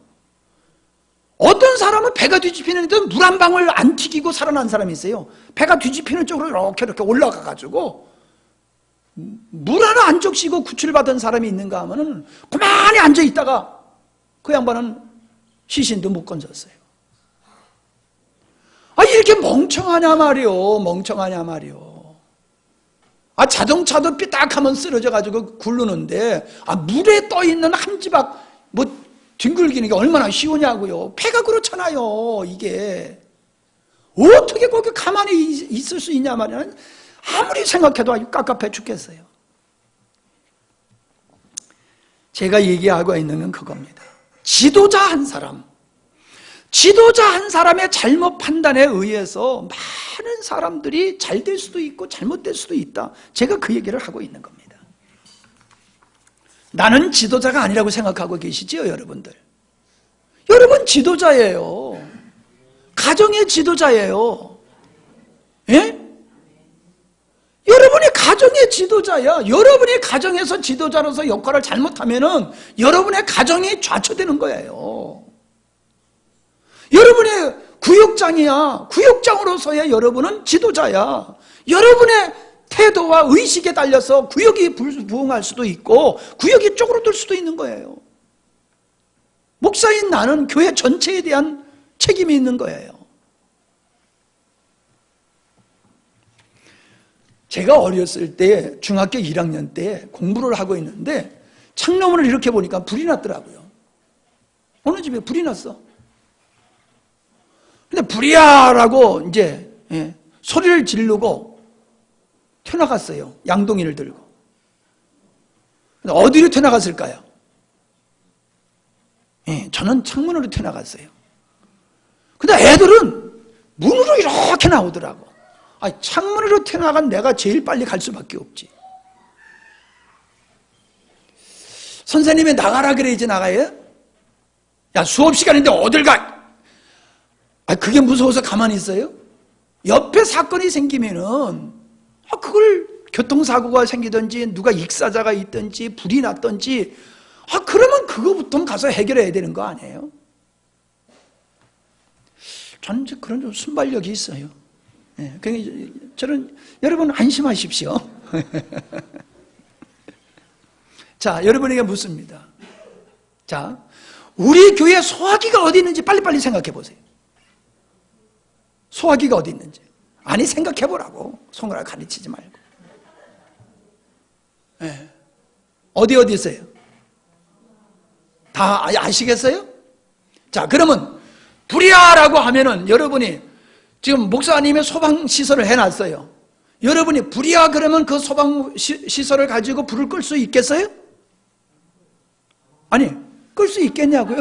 어떤 사람은 배가 뒤집히는데 물 한 방울 안 튀기고 살아난 사람이 있어요. 배가 뒤집히는 쪽으로 이렇게 올라가가지고 물 하나 안 적시고 구출받은 사람이 있는가 하면은 그만히 앉아있다가 그 양반은 시신도 못 건졌어요. 아, 이렇게 멍청하냐 말이요. 멍청하냐 말이요. 아, 자동차도 삐딱하면 쓰러져가지고 굴르는데, 아, 물에 떠있는 한 지박 뭐 뒹굴기는 게 얼마나 쉬우냐고요. 배가 그렇잖아요. 이게 어떻게 거기 가만히 있을 수 있냐 말이야. 아무리 생각해도 아주 깝깝해 죽겠어요. 제가 얘기하고 있는 건 그겁니다. 지도자 한 사람의 잘못 판단에 의해서 많은 사람들이 잘 될 수도 있고 잘못될 수도 있다. 제가 그 얘기를 하고 있는 겁니다. 나는 지도자가 아니라고 생각하고 계시지요, 여러분들? 여러분 지도자예요. 가정의 지도자예요. 예? 여러분이 가정의 지도자야. 여러분이 가정에서 지도자로서 역할을 잘못하면은 여러분의 가정이 좌초되는 거예요. 여러분이 구역장이야. 구역장으로서의 여러분은 지도자야. 여러분의 태도와 의식에 달려서 구역이 부응할 수도 있고 구역이 쪼그라들 수도 있는 거예요. 목사인 나는 교회 전체에 대한 책임이 있는 거예요. 제가 어렸을 때 중학교 1학년 때 공부를 하고 있는데 창문을 이렇게 보니까 불이 났더라고요. 어느 집에 불이 났어. 근데 불이야 라고 이제 소리를 지르고 튀어나갔어요. 양동이를 들고. 어디로 튀어나갔을까요? 저는 창문으로 튀어나갔어요. 근데 애들은 문으로 이렇게 나오더라고. 아니, 창문으로 튀어나간 내가 제일 빨리 갈 수밖에 없지. 선생님이 나가라 그래야지 나가요? 야, 수업 시간인데 어딜 가? 그게 무서워서 가만히 있어요? 옆에 사건이 생기면은 그걸 교통사고가 생기든지 누가 익사자가 있든지 불이 났든지 그러면 그거부터 가서 해결해야 되는 거 아니에요? 저는 그런 좀 순발력이 있어요. 네, 저는 여러분 안심하십시오. 자, 여러분에게 묻습니다. 자, 우리 교회 소화기가 어디 있는지 빨리빨리 생각해 보세요. 소화기가 어디 있는지. 아니, 생각해 보라고. 손가락 가르치지 말고. 네. 어디 있어요? 다 아시겠어요? 자, 그러면 불이야라고 하면은 여러분이 지금 목사님의 소방시설을 해놨어요. 여러분이 불이야 그러면 그 소방시설을 가지고 불을 끌 수 있겠어요? 아니, 끌 수 있겠냐고요?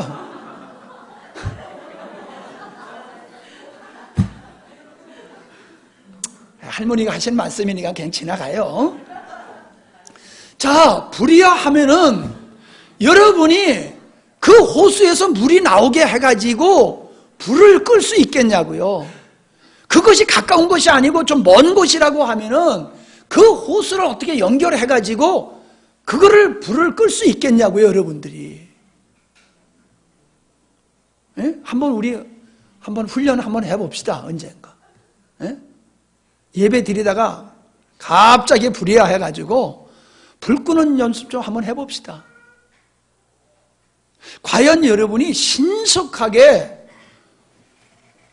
할머니가 하신 말씀이니까 그냥 지나가요. 자, 불이야 하면은 여러분이 그 호수에서 물이 나오게 해가지고 불을 끌 수 있겠냐고요. 그것이 가까운 것이 아니고 좀 먼 곳이라고 하면은 그 호수를 어떻게 연결해가지고 그거를 불을 끌 수 있겠냐고요, 여러분들이. 예? 한번 훈련 한번 해봅시다, 언젠가. 예? 예배 드리다가 갑자기 불이야 해가지고 불 끄는 연습 좀 한번 해봅시다. 과연 여러분이 신속하게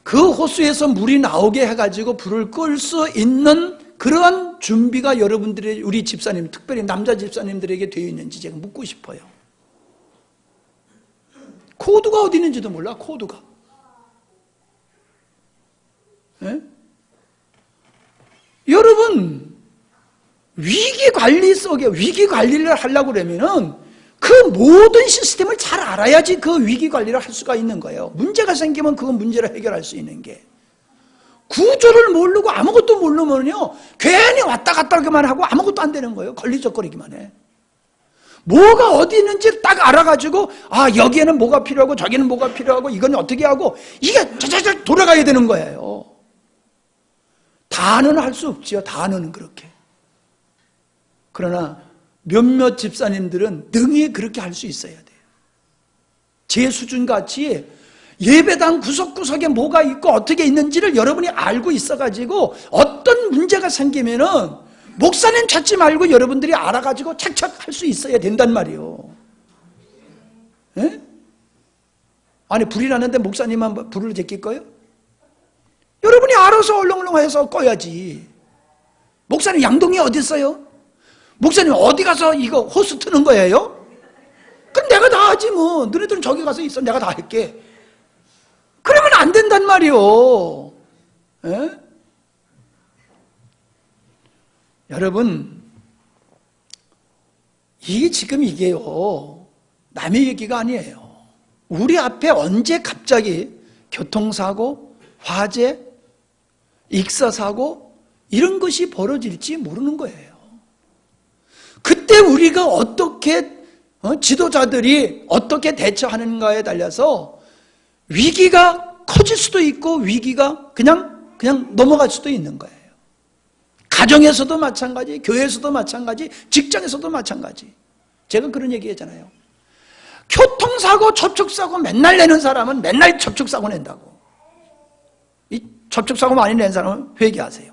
그 호수에서 물이 나오게 해가지고 불을 끌 수 있는 그러한 준비가 여러분들의, 우리 집사님, 특별히 남자 집사님들에게 되어 있는지 제가 묻고 싶어요. 코드가 어디 있는지도 몰라, 코드가. 예? 여러분, 위기관리 속에, 위기관리를 하려고 그러면은 그 모든 시스템을 잘 알아야지 그 위기관리를 할 수가 있는 거예요. 문제가 생기면 그건 문제를 해결할 수 있는 게. 구조를 모르고 아무것도 모르면요, 괜히 왔다 갔다 하기만 하고 아무것도 안 되는 거예요. 걸리적거리기만 해. 뭐가 어디 있는지 딱 알아가지고, 여기에는 뭐가 필요하고 저기는 뭐가 필요하고 이건 어떻게 하고, 이게 짜자자 돌아가야 되는 거예요. 다는 할 수 없지요. 다는 그렇게. 그러나 몇몇 집사님들은 능히 그렇게 할 수 있어야 돼요. 제 수준같이 예배당 구석구석에 뭐가 있고 어떻게 있는지를 여러분이 알고 있어가지고 어떤 문제가 생기면은 목사님 찾지 말고 여러분들이 알아가지고 착착 할 수 있어야 된단 말이에요. 예? 아니, 불이 나는데 목사님만 불을 제낄 거예요? 여러분이 알아서 얼렁얼렁해서 꺼야지. 목사님 양동이 어디 있어요? 목사님 어디 가서 이거 호스 트는 거예요? 그럼 내가 다 하지 뭐. 너네들은 저기 가서 있어. 내가 다 할게. 그러면 안 된단 말이요. 예? 여러분, 이게요, 남의 얘기가 아니에요. 우리 앞에 언제 갑자기 교통사고, 화재, 익사사고 이런 것이 벌어질지 모르는 거예요. 그때 우리가 어떻게 지도자들이 어떻게 대처하는가에 달려서 위기가 커질 수도 있고 위기가 그냥 넘어갈 수도 있는 거예요. 가정에서도 마찬가지, 교회에서도 마찬가지, 직장에서도 마찬가지. 제가 그런 얘기 했잖아요. 교통사고, 접촉사고 맨날 내는 사람은 맨날 접촉사고 낸다고. 이 접촉사고 많이 낸 사람은 회개하세요.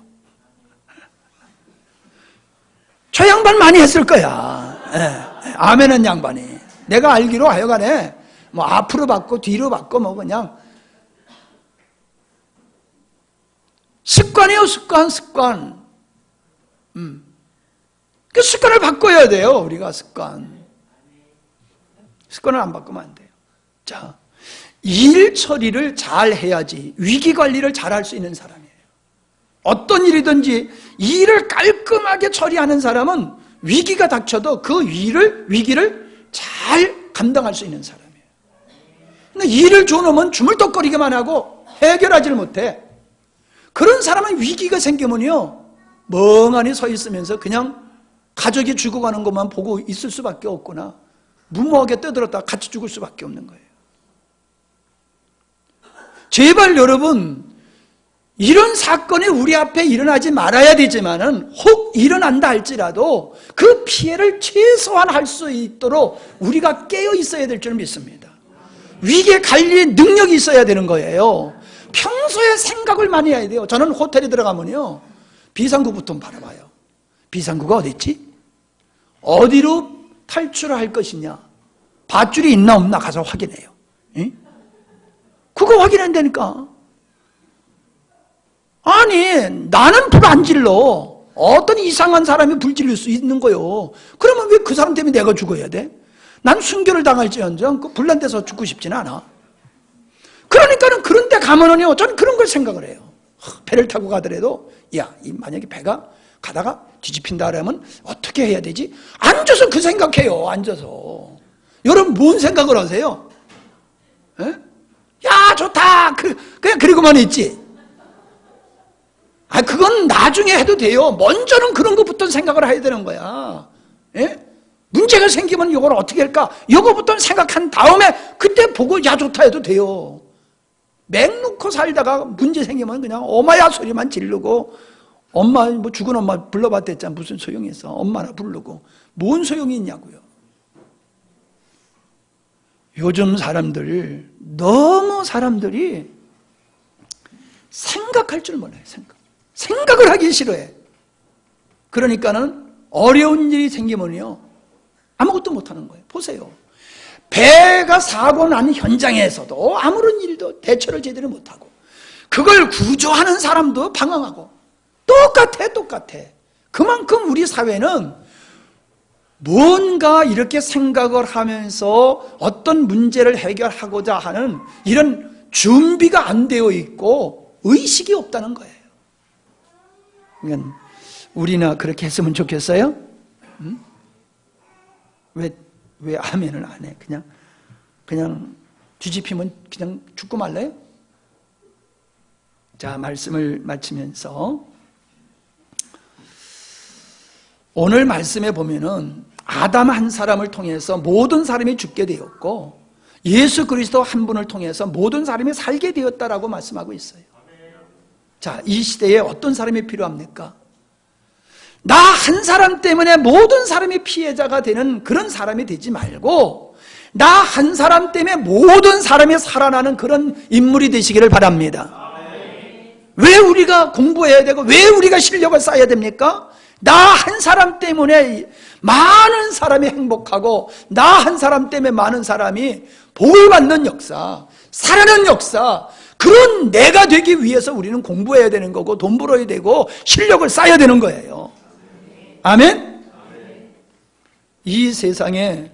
저 양반 많이 했을 거야. 예, 아멘은 양반이. 내가 알기로 하여간에 뭐 앞으로 받고 뒤로 받고 뭐 그냥 습관이에요. 습관. 그 습관을 바꿔야 돼요. 우리가 습관을 안 바꾸면 안 돼요. 자, 일 처리를 잘 해야지 위기 관리를 잘 할 수 있는 사람이에요. 어떤 일이든지 일을 깔끔하게 처리하는 사람은 위기가 닥쳐도 그 위기를 잘 감당할 수 있는 사람이에요. 근데 일을 줘놓으면 주물떡거리기만 하고 해결하지를 못해. 그런 사람은 위기가 생기면요, 멍하니 서 있으면서 그냥 가족이 죽어가는 것만 보고 있을 수밖에 없구나. 무모하게 떠들었다가 같이 죽을 수밖에 없는 거예요. 제발 여러분, 이런 사건이 우리 앞에 일어나지 말아야 되지만은 혹 일어난다 할지라도 그 피해를 최소한 할 수 있도록 우리가 깨어 있어야 될 줄 믿습니다. 위기 관리 능력이 있어야 되는 거예요. 평소에 생각을 많이 해야 돼요. 저는 호텔에 들어가면요, 비상구부터 바라봐요. 비상구가 어디 있지? 어디로 탈출할 것이냐? 밧줄이 있나 없나 가서 확인해요. 응? 그거 확인한다니까. 아니, 나는 불 안 질러. 어떤 이상한 사람이 불 질릴 수 있는 거요. 그러면 왜 그 사람 때문에 내가 죽어야 돼? 난 순교를 당할지언정 그 불난 데서 죽고 싶지는 않아. 그러니까는 그런 데 가면은요, 저는 그런 걸 생각을 해요. 배를 타고 가더라도, 야, 만약에 배가 가다가 뒤집힌다 그러면 어떻게 해야 되지? 앉아서 그 생각해요, 앉아서. 여러분, 뭔 생각을 하세요? 에? 야, 좋다. 그냥 그리고만 있지. 그건 나중에 해도 돼요. 먼저는 그런 것부터 생각을 해야 되는 거야. 예? 문제가 생기면 이걸 어떻게 할까? 이거부터 생각한 다음에 그때 보고 야, 좋다 해도 돼요. 맹 놓고 살다가 문제 생기면 그냥 엄마야 소리만 지르고, 엄마, 뭐 죽은 엄마 불러봤댔잖아. 무슨 소용이 있어. 엄마나 부르고. 뭔 소용이 있냐고요. 요즘 사람들, 너무 사람들이 생각할 줄 몰라요. 생각을 하기 싫어해. 그러니까는 어려운 일이 생기면요, 아무것도 못하는 거예요. 보세요. 배가 사고 난 현장에서도 아무런 일도 대처를 제대로 못하고, 그걸 구조하는 사람도 방황하고, 똑같아. 그만큼 우리 사회는 뭔가 이렇게 생각을 하면서 어떤 문제를 해결하고자 하는 이런 준비가 안 되어 있고 의식이 없다는 거예요. 그러니까 우리나 그렇게 했으면 좋겠어요? 응? 왜 아멘을 안 해? 그냥 뒤집히면 그냥 죽고 말래요? 자, 말씀을 마치면서 오늘 말씀에 보면은 아담 한 사람을 통해서 모든 사람이 죽게 되었고, 예수 그리스도 한 분을 통해서 모든 사람이 살게 되었다라고 말씀하고 있어요. 자, 이 시대에 어떤 사람이 필요합니까? 나 한 사람 때문에 모든 사람이 피해자가 되는 그런 사람이 되지 말고, 나 한 사람 때문에 모든 사람이 살아나는 그런 인물이 되시기를 바랍니다. 왜 우리가 공부해야 되고 왜 우리가 실력을 쌓아야 됩니까? 나 한 사람 때문에 많은 사람이 행복하고, 나 한 사람 때문에 많은 사람이 복을 받는 역사, 살아나는 역사, 그런 내가 되기 위해서 우리는 공부해야 되는 거고, 돈 벌어야 되고, 실력을 쌓아야 되는 거예요. 아멘? 이 세상에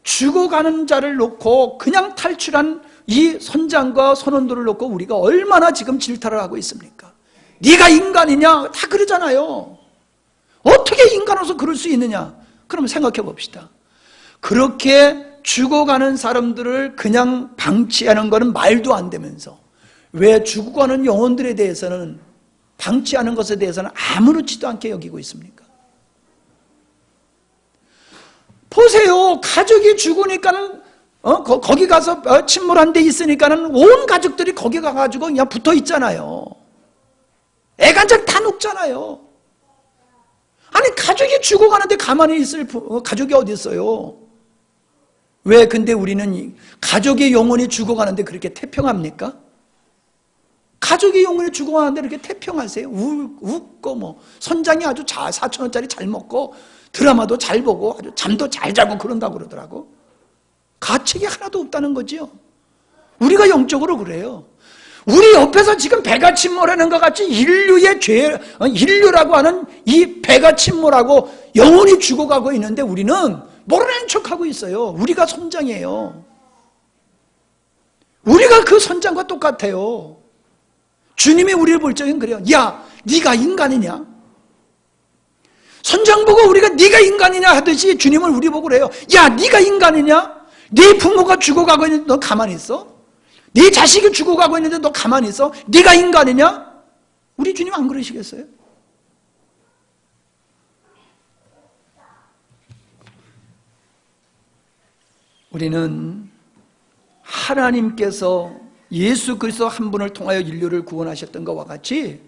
죽어가는 자를 놓고 그냥 탈출한 이 선장과 선원들을 놓고 우리가 얼마나 지금 질타를 하고 있습니까? 네가 인간이냐? 다 그러잖아요. 어떻게 인간으로서 그럴 수 있느냐? 그럼 생각해 봅시다. 그렇게 죽어가는 사람들을 그냥 방치하는 것은 말도 안 되면서, 왜 죽어가는 영혼들에 대해서는, 방치하는 것에 대해서는 아무렇지도 않게 여기고 있습니까? 보세요. 가족이 죽으니까는 거기 가서 침몰한 데 있으니까는 온 가족들이 거기 가가지고 그냥 붙어 있잖아요. 애간장 다 녹잖아요. 아니, 가족이 죽어가는데 가만히 있을 가족이 어디 있어요? 왜 근데 우리는 가족의 영혼이 죽어가는데 그렇게 태평합니까? 가족의 영혼이 죽어가는데 이렇게 태평하세요? 웃고 뭐 선장이 아주 4,000원짜리 잘 먹고 드라마도 잘 보고 아주 잠도 잘 자고 그런다고 그러더라고. 가책이 하나도 없다는 거지요. 우리가 영적으로 그래요. 우리 옆에서 지금 배가 침몰하는 것 같이 인류의 죄, 인류라고 하는 이 배가 침몰하고 영혼이 죽어가고 있는데 우리는 모르는 척하고 있어요. 우리가 선장이에요. 우리가 그 선장과 똑같아요. 주님이 우리를 볼 적엔 그래요. 야, 네가 인간이냐? 선장 보고 우리가 네가 인간이냐 하듯이 주님은 우리 보고 그래요. 야, 네가 인간이냐? 네 부모가 죽어가고 있는데 너 가만히 있어? 네 자식이 죽어가고 있는데 너 가만히 있어? 네가 인간이냐? 우리 주님 안 그러시겠어요? 우리는 하나님께서 예수 그리스도 한 분을 통하여 인류를 구원하셨던 것과 같이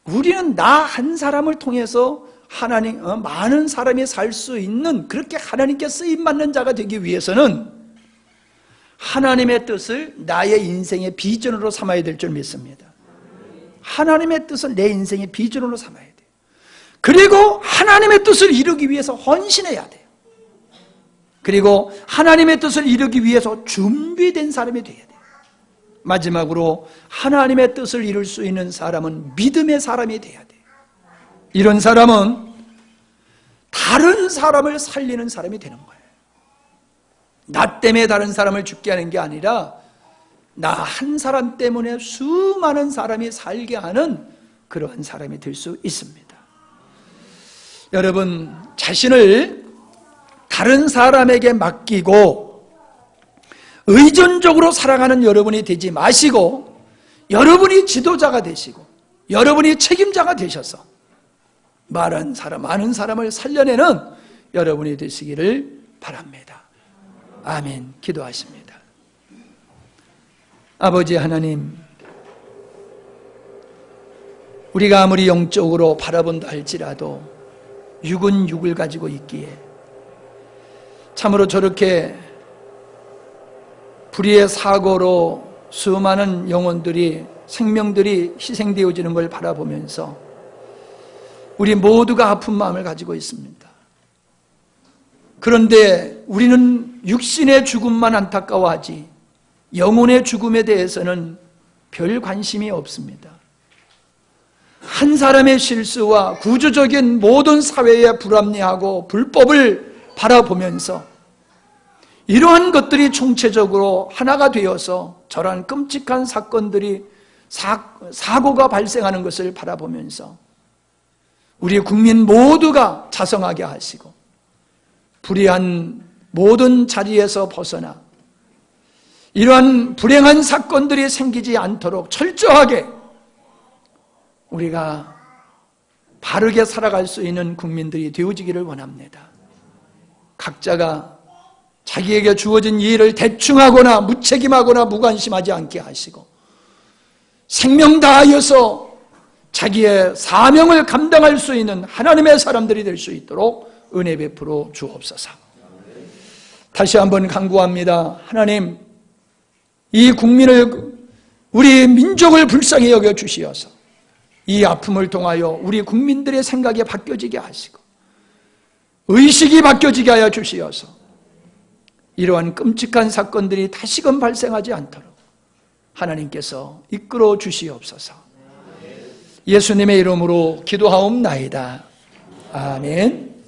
우리는 나 한 사람을 통해서 하나님, 많은 사람이 살 수 있는 그렇게 하나님께 쓰임받는 자가 되기 위해서는 하나님의 뜻을 나의 인생의 비전으로 삼아야 될 줄 믿습니다. 하나님의 뜻을 내 인생의 비전으로 삼아야 돼요. 그리고 하나님의 뜻을 이루기 위해서 헌신해야 돼요. 그리고 하나님의 뜻을 이루기 위해서 준비된 사람이 돼야 돼요. 마지막으로 하나님의 뜻을 이룰 수 있는 사람은 믿음의 사람이 돼야 돼요. 이런 사람은 다른 사람을 살리는 사람이 되는 거예요. 나 때문에 다른 사람을 죽게 하는 게 아니라 나 한 사람 때문에 수많은 사람이 살게 하는 그러한 사람이 될 수 있습니다. 여러분, 자신을 다른 사람에게 맡기고 의존적으로 살아가는 여러분이 되지 마시고 여러분이 지도자가 되시고 여러분이 책임자가 되셔서 많은 사람을 살려내는 여러분이 되시기를 바랍니다. 아멘. 기도하십니다. 아버지 하나님, 우리가 아무리 영적으로 바라본다 할지라도 육은 육을 가지고 있기에 참으로 저렇게 불의의 사고로 수많은 영혼들이, 생명들이 희생되어지는 걸 바라보면서 우리 모두가 아픈 마음을 가지고 있습니다. 그런데 우리는 육신의 죽음만 안타까워하지 영혼의 죽음에 대해서는 별 관심이 없습니다. 한 사람의 실수와 구조적인 모든 사회의 불합리하고 불법을 바라보면서 이러한 것들이 총체적으로 하나가 되어서 저러한 끔찍한 사건들이 사고가 발생하는 것을 바라보면서 우리 국민 모두가 자성하게 하시고 불의한 모든 자리에서 벗어나 이러한 불행한 사건들이 생기지 않도록 철저하게 우리가 바르게 살아갈 수 있는 국민들이 되어지기를 원합니다. 각자가 자기에게 주어진 일을 대충하거나 무책임하거나 무관심하지 않게 하시고 생명 다하여서 자기의 사명을 감당할 수 있는 하나님의 사람들이 될 수 있도록 은혜 베풀어 주옵소서. 다시 한번 간구합니다. 하나님, 이 국민을, 우리 민족을 불쌍히 여겨 주시어서 이 아픔을 통하여 우리 국민들의 생각이 바뀌어지게 하시고 의식이 바뀌어지게 하여 주시어서 이러한 끔찍한 사건들이 다시금 발생하지 않도록 하나님께서 이끌어 주시옵소서. 예수님의 이름으로 기도하옵나이다. 아멘.